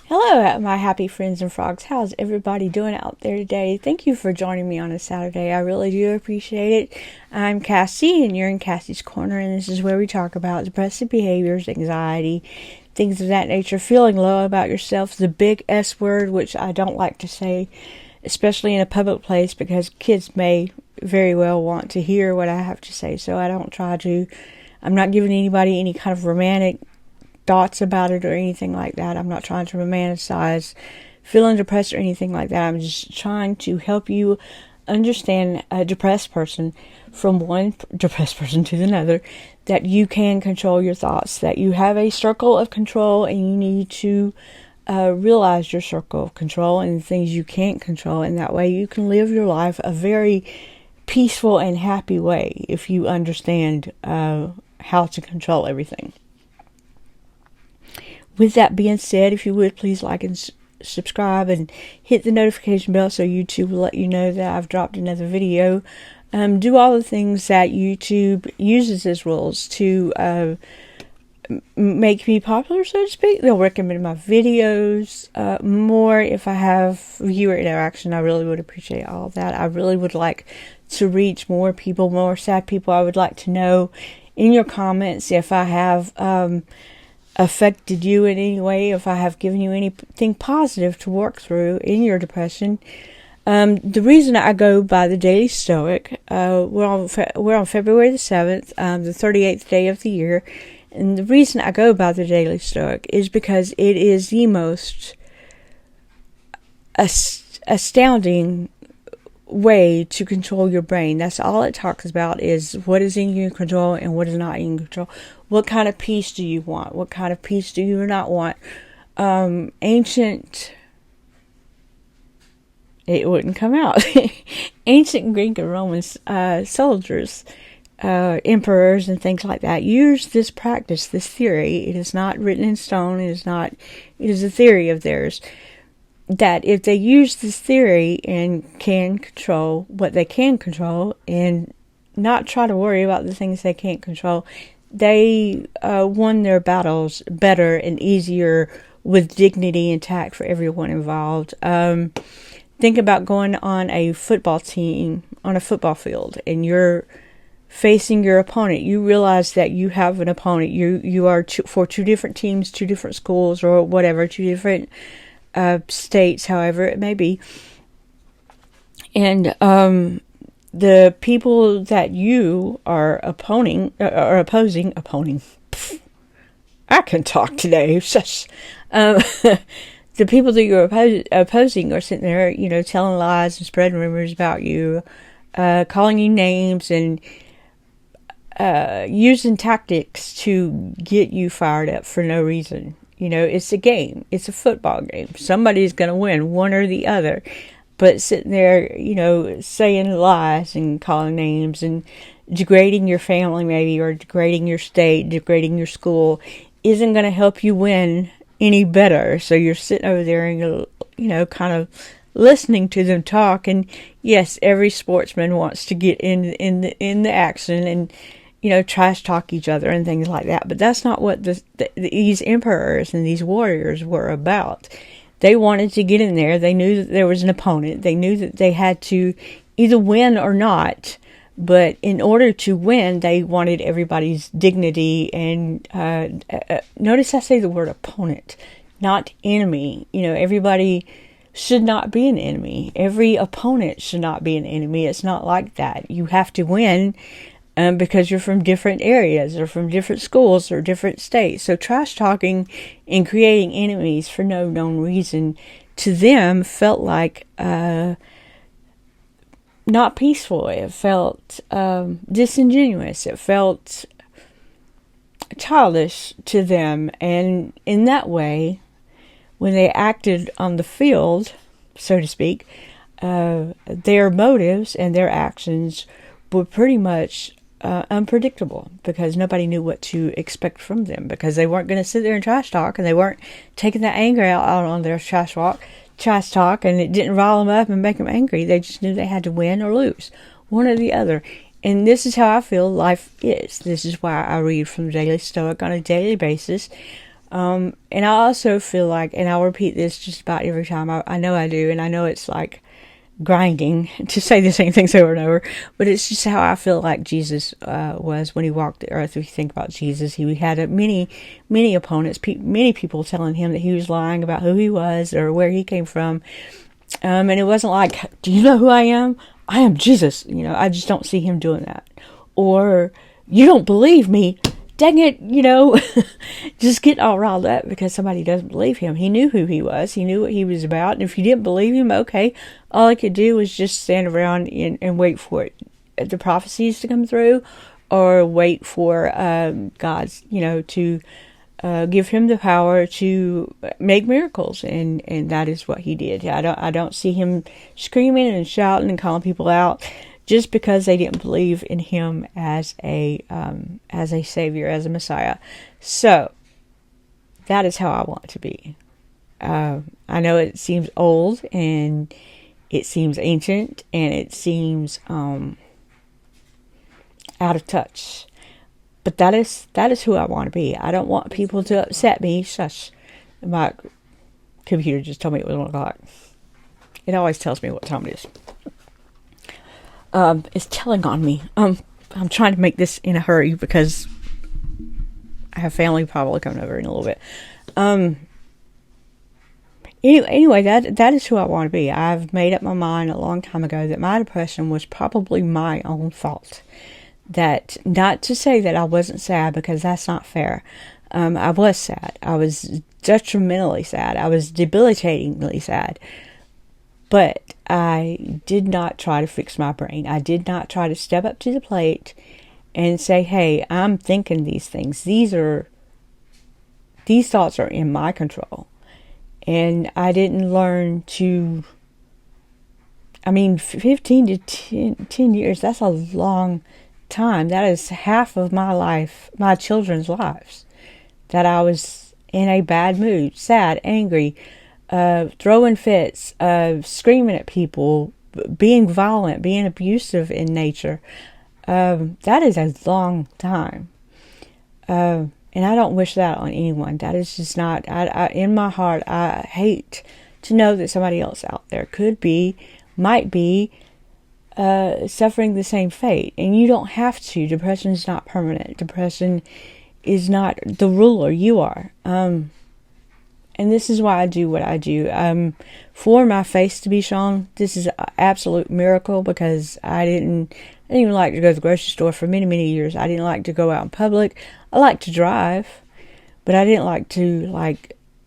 Hello, my happy friends and frogs. How's everybody doing out there today? Thank you for joining me on a Saturday. I really do appreciate it. I'm Cassie, and you're in Cassie's Corner, and this is where we talk about depressive behaviors, anxiety, things of that nature, feeling low about yourself, the big S word, which I don't like to say, especially in a public place, because kids may very well want to hear what I have to say, so I don't try to. I'm not giving anybody any kind of romantic thoughts about it or anything like that. I'm not trying to romanticize feeling depressed or anything like that. I'm just trying to help you understand a depressed person from one depressed person to another, that you can control your thoughts, that you have a circle of control, and you need to realize your circle of control and the things you can't control, and that way you can live your life a very peaceful and happy way if you understand how to control everything. With that being said, if you would please like and subscribe and hit the notification bell so YouTube will let you know that I've dropped another video. Do all the things that YouTube uses as rules to make me popular, so to speak. They'll recommend my videos more if I have viewer interaction. I really would appreciate all of that. I really would like to reach more people, more sad people. I would like to know in your comments if I have affected you in any way, if I have given you anything positive to work through in your depression. The reason I go by the Daily Stoic, we're on February the 7th, the 38th day of the year, and the reason I go by the Daily Stoic is because it is the most astounding way to control your brain. That's all it talks about, is what is in your control and what is not in control. What kind of peace do you want? What kind of peace do you not want? It wouldn't come out. Ancient Greek and Roman soldiers, emperors and things like that use this practice, this theory. It is not written in stone. It is a theory of theirs, that if they use this theory and can control what they can control and not try to worry about the things they can't control, they won their battles better and easier with dignity intact for everyone involved. Think about going on a football team, on a football field, and you're facing your opponent. You realize that you have an opponent. You are for two different teams, two different schools, or whatever, two different states, however it may be. And the people that you are opposing, I can talk today. The people that you're opposing are sitting there, telling lies and spreading rumors about you, calling you names, and using tactics to get you fired up for no reason. It's a game. It's a football game. Somebody's going to win, one or the other. But sitting there, saying lies and calling names and degrading your family maybe, or degrading your state, degrading your school, isn't going to help you win any better. So you're sitting over there and, kind of listening to them talk. And yes, every sportsman wants to get in the action and, trash talk each other and things like that. But that's not what these emperors and these warriors were about. They wanted to get in there. They knew that there was an opponent. They knew that they had to either win or not. But in order to win, they wanted everybody's dignity. And notice I say the word opponent, not enemy. Everybody should not be an enemy. Every opponent should not be an enemy. It's not like that. You have to win because you're from different areas or from different schools or different states. So trash talking and creating enemies for no known reason to them felt like not peaceful. It felt disingenuous. It felt childish to them. And in that way, when they acted on the field, so to speak, their motives and their actions were pretty much unpredictable, because nobody knew what to expect from them, because they weren't going to sit there and trash talk, and they weren't taking that anger out on their trash talk, and it didn't rile them up and make them angry. They just knew they had to win or lose, one or the other. And this is how I feel life is. This is why I read from the Daily Stoic on a daily basis. And I also feel like, and I'll repeat this just about every time, I know I do, and I know it's like grinding to say the same things over and over, but it's just how I feel like Jesus was when he walked the earth. If you think about Jesus, he had many opponents, many people telling him that he was lying about who he was or where he came from. And it wasn't like, do you know who I am? I am Jesus. I just don't see him doing that. Or, you don't believe me? Dang it, just get all riled up because somebody doesn't believe him. He knew who he was. He knew what he was about. And if you didn't believe him, okay, all I could do was just stand around and wait for the prophecies to come through, or wait for God's, to give him the power to make miracles. And that is what he did. I don't see him screaming and shouting and calling people out just because they didn't believe in him as a savior, as a Messiah. So that is how I want to be. I know it seems old and it seems ancient and it seems out of touch, but that is who I want to be. I don't want people to upset me. Shush! My computer just told me it was 1 o'clock. It always tells me what time it is. Is telling on me. I'm trying to make this in a hurry because I have family probably coming over in a little bit. Anyway, that is who I want to be. I've made up my mind a long time ago that my depression was probably my own fault. That, not to say that I wasn't sad, because that's not fair. I was sad. I was detrimentally sad. I was debilitatingly sad. But I did not try to fix my brain. I did not try to step up to the plate and say, hey, I'm thinking these things. These thoughts are in my control. And I didn't learn to, 15 to 10 years, that's a long time. That is half of my life, my children's lives, that I was in a bad mood, sad, angry, throwing fits, screaming at people, being violent, being abusive in nature. That is a long time. And I don't wish that on anyone. That is just not, in my heart, I hate to know that somebody else out there might be suffering the same fate. And you don't have to. Depression is not permanent. Depression is not the ruler. You are. And this is why I do what I do. For my face to be shown, this is an absolute miracle, because I didn't even like to go to the grocery store for many, many years. I didn't like to go out in public. I like to drive, but I didn't like to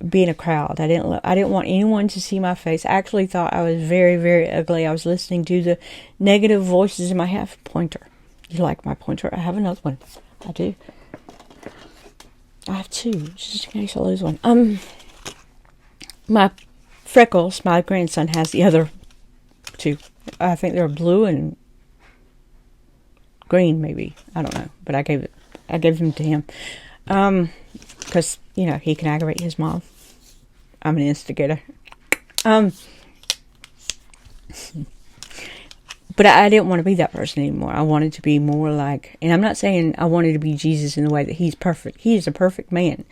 be in a crowd. I didn't want anyone to see my face. I actually thought I was very, very ugly. I was listening to the negative voices in my head. Pointer. You like my pointer? I have another one. I do. I have two, just in case I lose one. My Freckles, my grandson, has the other two. I think they're blue and green, maybe. I don't know, but I gave them to him because he can aggravate his mom. I'm an instigator. But I didn't want to be that person anymore. I wanted to be more like, and I'm not saying I wanted to be Jesus in the way that he's perfect. He is a perfect man.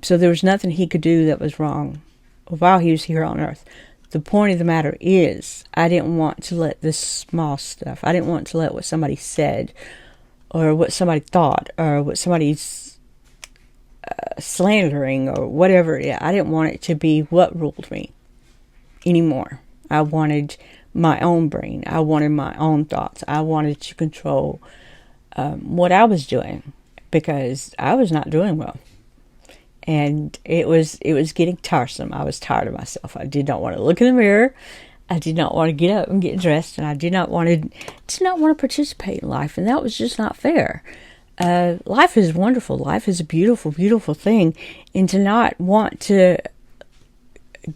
So there was nothing he could do that was wrong while he was here on earth. The point of the matter is, I didn't want to let this small stuff, I didn't want to let what somebody said, or what somebody thought, or what somebody's slandering, or whatever. I didn't want it to be what ruled me anymore. I wanted my own brain. I wanted my own thoughts. I wanted to control what I was doing, because I was not doing well. And it was getting tiresome. I was tired of myself. I did not want to look in the mirror. I did not want to get up and get dressed, and I did not want to participate in life, and that was just not fair. Life is wonderful. Life is a beautiful, beautiful thing, and to not want to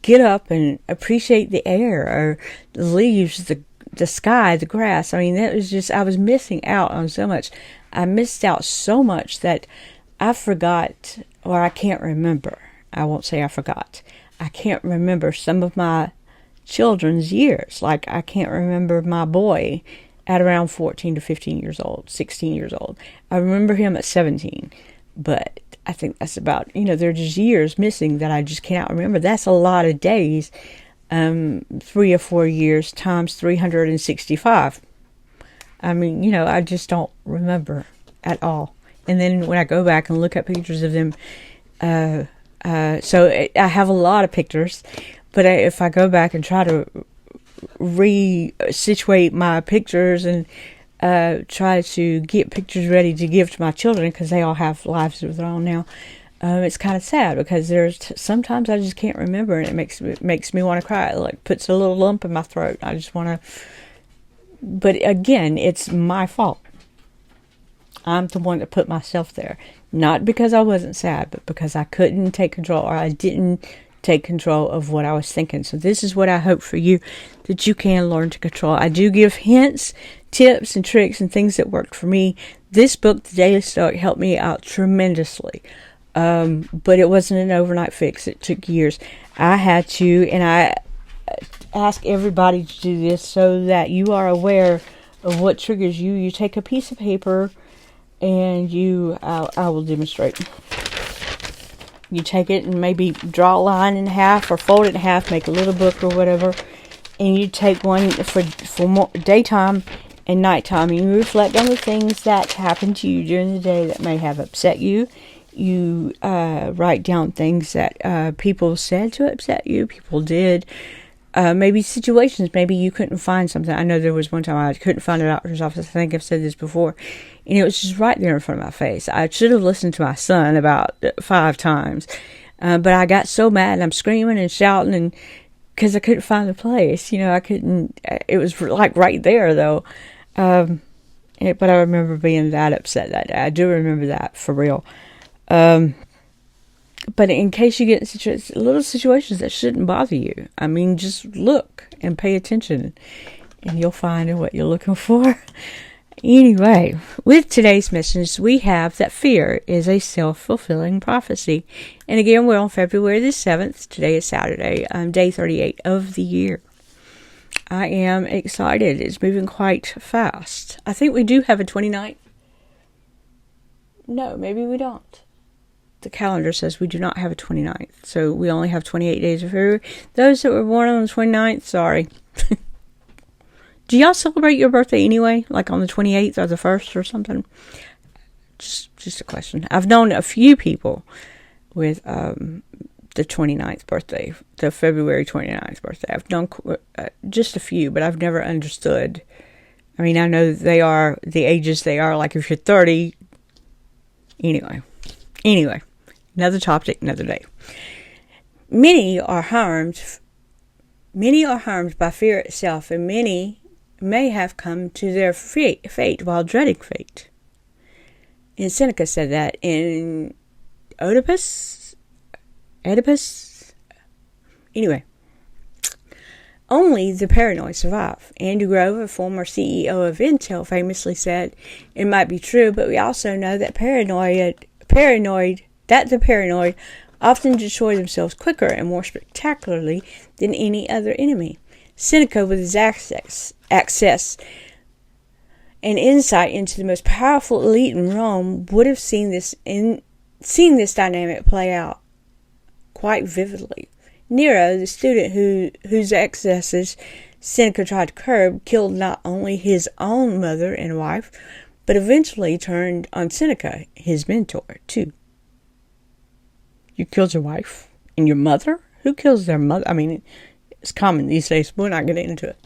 get up and appreciate the air or the leaves, the sky, the grass. That was just, I was missing out on so much. I missed out so much that I forgot, or I can't remember. I won't say I forgot. I can't remember some of my children's years. Like, I can't remember my boy at around 14 to 15 years old, 16 years old. I remember him at 17, but I think that's about, there are just years missing that I just cannot remember. That's a lot of days. 3 or 4 years times 365. I mean, I just don't remember at all. And then when I go back and look at pictures of them, so I have a lot of pictures, but if I go back and try to re-situate my pictures and try to get pictures ready to give to my children, because they all have lives of their own now, it's kind of sad, because sometimes I just can't remember, and it makes me want to cry. It like puts a little lump in my throat. I just want to, but again, it's my fault. I'm the one that put myself there, not because I wasn't sad, but because I couldn't take control, or I didn't take control of what I was thinking. So this is what I hope for you, that you can learn to control. I do give hints, tips, and tricks, and things that worked for me. This book, The Daily Stoic, helped me out tremendously. But it wasn't an overnight fix. It took years. I had to, and I ask everybody to do this so that you are aware of what triggers you. You take a piece of paper, and I will demonstrate. You take it and maybe draw a line in half or fold it in half, make a little book or whatever, and you take one for more daytime and nighttime, and you reflect on the things that happened to you during the day that may have upset you. You write down things that people said to upset you, people did. Maybe situations, maybe you couldn't find something. I know there was one time I couldn't find a doctor's office. I think I've said this before. And it was just right there in front of my face. I should have listened to my son about 5 times. But I got so mad, and I'm screaming and shouting, and because I couldn't find the place. I couldn't. It was like right there, though. But I remember being that upset that day. I do remember that for real. But in case you get in little situations that shouldn't bother you, I mean, just look and pay attention, and you'll find what you're looking for. Anyway, with today's message, we have that fear is a self-fulfilling prophecy. And again, we're on February the 7th. Today is Saturday, day 38 of the year. I am excited. It's moving quite fast. I think we do have a 29th. No, maybe we don't. The calendar says we do not have a 29th. So we only have 28 days of February. Those that were born on the 29th, sorry. Do y'all celebrate your birthday anyway? Like on the 28th or the 1st or something? Just a question. I've known a few people with the 29th birthday, the February 29th birthday. I've known just a few, but I've never understood. I mean, I know they are the ages they are. Like if you're 30. Anyway, another topic, another day. Many are harmed by fear itself, and many may have come to their fate while dreading fate. And Seneca said that in Oedipus. Anyway, only the paranoid survive. Andrew Grove, a former CEO of Intel, famously said, "It might be true, but we also know that the paranoid often destroy themselves quicker and more spectacularly than any other enemy." Seneca, with his access and insight into the most powerful elite in Rome, would have seen this dynamic play out quite vividly. Nero, the student whose excesses Seneca tried to curb, killed not only his own mother and wife, but eventually turned on Seneca, his mentor, too. You killed your wife and your mother? Who kills their mother? I mean, it's common these days. We're not getting into it.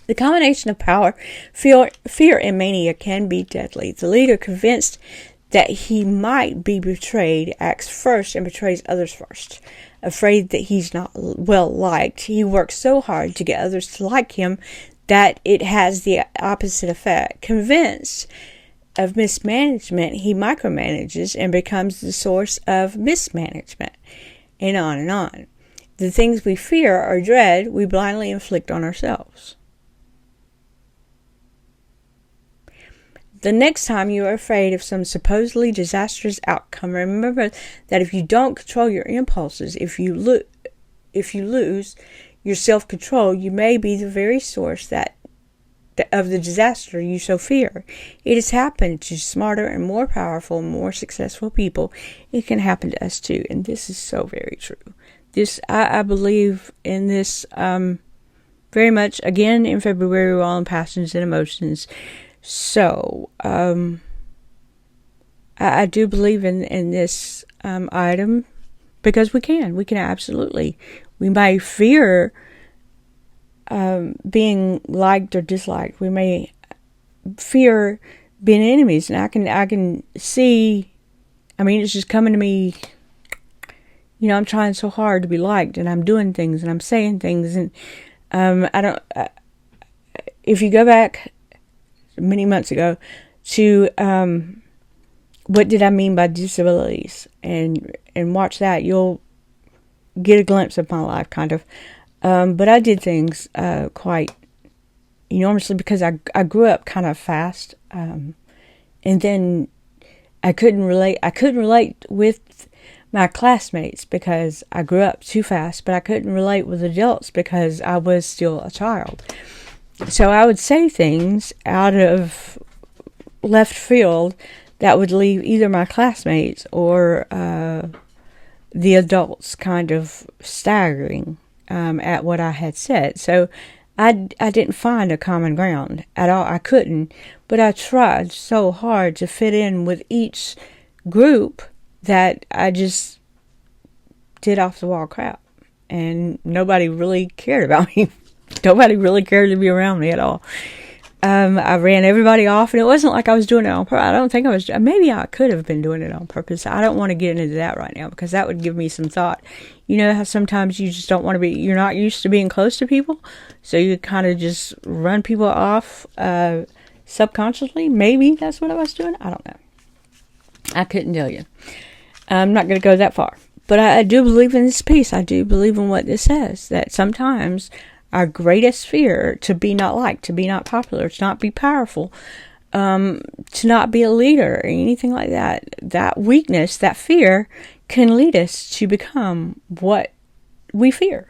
The combination of power, fear, and mania can be deadly. The leader, convinced that he might be betrayed, acts first and betrays others first. Afraid that he's not well liked, he works so hard to get others to like him that it has the opposite effect. Convinced of mismanagement, he micromanages and becomes the source of mismanagement, and on and on. The things we fear or dread, we blindly inflict on ourselves. The next time you are afraid of some supposedly disastrous outcome, remember that if you don't control your impulses, if you lose your self-control, you may be the very source that of the disaster you so fear. It has happened to smarter and more powerful, more successful people. It can happen to us too, and this is so very true. I believe in this very much. Again, in February, we're all in passions and emotions. So, I do believe in this item because we can absolutely. We may fear being liked or disliked. We may fear being enemies, and I can see. I mean, it's just coming to me. You know, I'm trying so hard to be liked, and I'm doing things, and I'm saying things, and I don't. If you go back many months ago to what did I mean by disabilities, and watch that, you'll get a glimpse of my life, kind of. But I did things quite enormously because I grew up kind of fast, and then I couldn't relate with my classmates because I grew up too fast, but I couldn't relate with adults because I was still a child. So I would say things out of left field that would leave either my classmates or the adults kind of staggering at what I had said. So I didn't find a common ground at all. I couldn't, but I tried so hard to fit in with each group that I just did off the wall crap, and nobody really cared about me. Nobody really cared to be around me at all. I ran everybody off, and it wasn't like I was doing it on purpose. I don't think I was. Maybe I could have been doing it on purpose. I don't want to get into that right now because that would give me some thought. You know how sometimes you just don't want to be, you're not used to being close to people, so you kind of just run people off subconsciously. Maybe that's what I was doing. I don't know. I couldn't tell you. I'm not going to go that far. But I do believe in this piece. I do believe in what this says, that sometimes our greatest fear, to be not liked, to be not popular, to not be powerful, to not be a leader or anything like that, that weakness, that fear can lead us to become what we fear.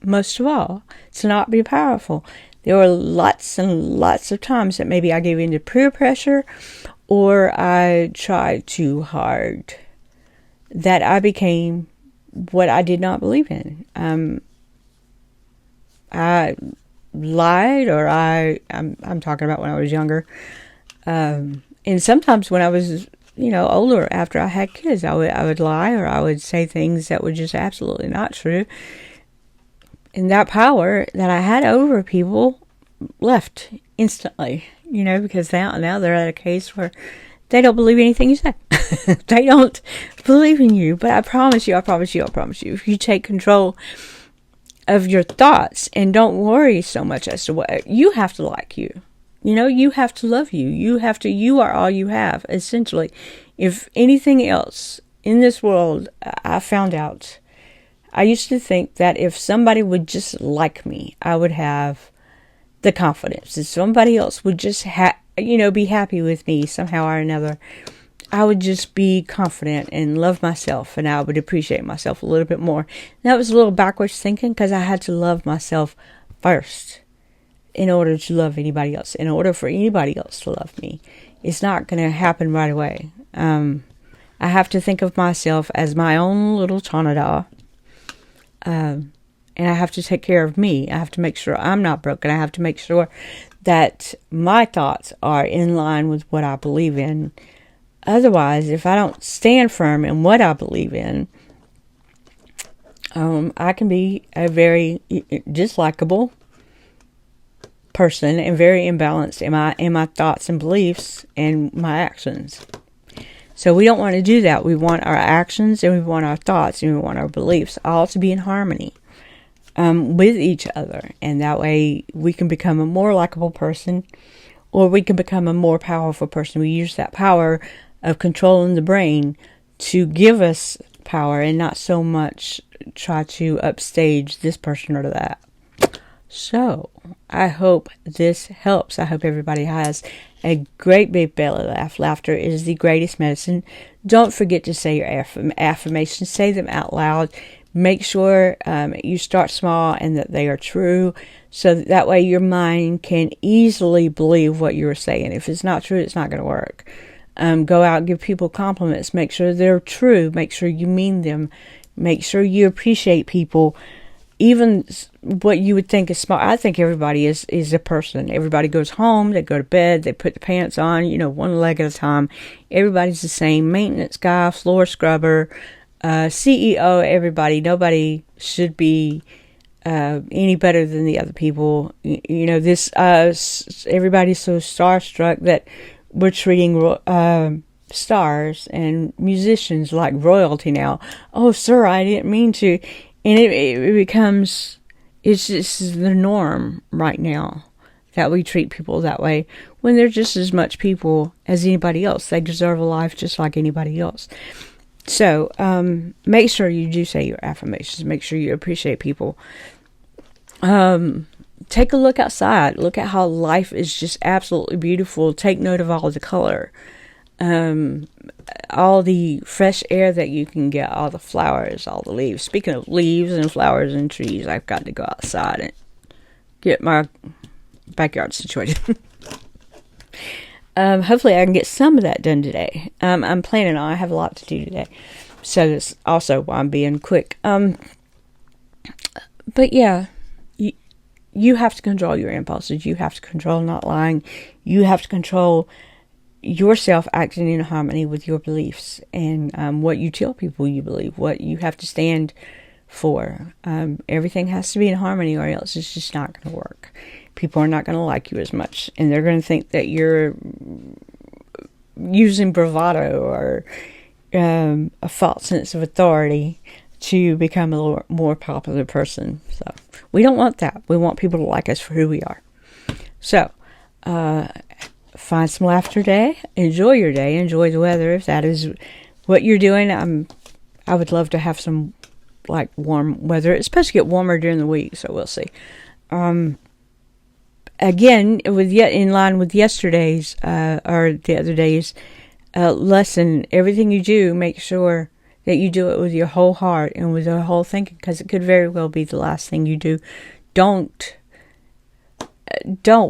Most of all, to not be powerful. There were lots and lots of times that maybe I gave in to peer pressure or I tried too hard, that I became what I did not believe in. I lied, or I'm talking about when I was younger. And sometimes when I was, older, after I had kids, I would lie, or I would say things that were just absolutely not true. And that power that I had over people left instantly, because now they're at a case where they don't believe anything you say. They don't believe in you. But I promise you, if you take control of your thoughts and don't worry so much as to what you have to like you. You have to love you. You are all you have, essentially. If anything else in this world, I found out, I used to think that if somebody would just like me, I would have the confidence. If somebody else would just be happy with me somehow or another, I would just be confident and love myself, and I would appreciate myself a little bit more. And that was a little backwards thinking, because I had to love myself first in order to love anybody else, in order for anybody else to love me. It's not going to happen right away. I have to think of myself as my own little Tanada, and I have to take care of me. I have to make sure I'm not broken. I have to make sure that my thoughts are in line with what I believe in. Otherwise, if I don't stand firm in what I believe in, I can be a very dislikable person and very imbalanced in my thoughts and beliefs and my actions. So we don't want to do that. We want our actions, and we want our thoughts, and we want our beliefs all to be in harmony with each other. And that way we can become a more likable person, or we can become a more powerful person. We use that power of controlling the brain to give us power, and not so much try to upstage this person or that. So, I hope this helps. I hope everybody has a great big belly laugh. Laughter is the greatest medicine. Don't forget to say your affirmations. Say them out loud. Make sure you start small and that they are true, so that way your mind can easily believe what you're saying. If it's not true, it's not going to work. Go out and give people compliments. Make sure they're true. Make sure you mean them. Make sure you appreciate people. Even what you would think is small. I think everybody is a person. Everybody goes home, they go to bed, they put the pants on, one leg at a time. Everybody's the same. Maintenance guy, floor scrubber, CEO, everybody. Nobody should be any better than the other people. This everybody's so starstruck that we're treating stars and musicians like royalty now. Oh, sir, I didn't mean to. And it becomes, it's just the norm right now that we treat people that way, when they're just as much people as anybody else. They deserve a life just like anybody else. So make sure you do say your affirmations. Make sure you appreciate people. Take a look outside. Look at how life is just absolutely beautiful. Take note of all the color. All the fresh air that you can get, all the flowers, all the leaves. Speaking of leaves and flowers and trees, I've got to go outside and get my backyard situated. Hopefully I can get some of that done today. I'm planning on, I have a lot to do today. So that's also why I'm being quick. But yeah, you have to control your impulses. You have to control not lying. You have to control yourself acting in harmony with your beliefs and what you tell people you believe, what you have to stand for. Everything has to be in harmony, or else it's just not going to work. People are not going to like you as much, and they're going to think that you're using bravado or a false sense of authority to become a more popular person. So we don't want that. We want people to like us for who we are. So find some laughter today. Enjoy your day. Enjoy the weather if that is what you're doing. I would love to have some warm weather. It's supposed to get warmer during the week, so we'll see. Again, in line with yesterday's or the other day's lesson, everything you do, make sure that you do it with your whole heart and with your whole thinking, because it could very well be the last thing you do. Don't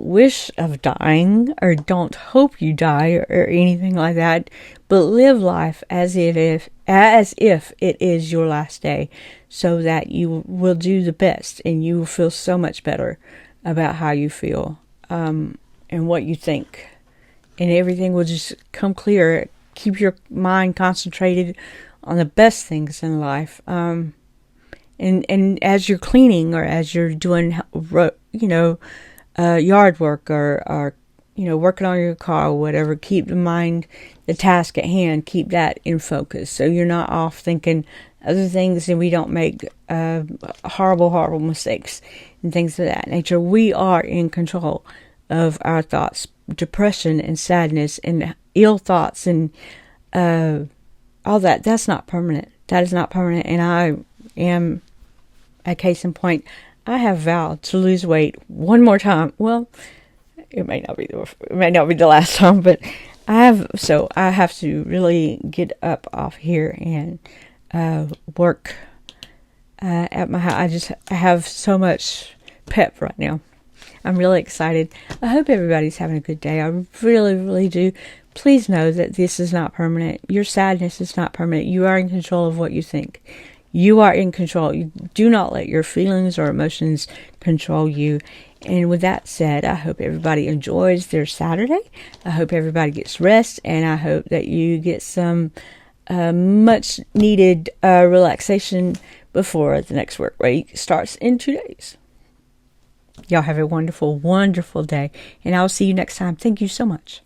wish of dying, or don't hope you die, or anything like that, but live life as if it is your last day, so that you will do the best and you will feel so much better about how you feel and what you think, and everything will just come clear. Keep your mind concentrated on the best things in life, and as you're cleaning, or as you're doing yard work, or working on your car or whatever, keep the task at hand, keep that in focus, so you're not off thinking other things, and we don't make horrible mistakes and things of that nature. We are in control of our thoughts. Depression and sadness and ill thoughts and all that's not permanent. That is not permanent. And I am a case in point. I have vowed to lose weight one more time. Well, it may not be the last time, but I have to really get up off here and work at my house. I have so much pep right now. I'm really excited. I hope everybody's having a good day. I really, really do. Please know that this is not permanent. Your sadness is not permanent. You are in control of what you think. You are in control. You do not let your feelings or emotions control you. And with that said, I hope everybody enjoys their Saturday. I hope everybody gets rest, and I hope that you get some much needed relaxation before the next work week starts in 2 days. Y'all have a wonderful, wonderful day, and I'll see you next time. Thank you so much.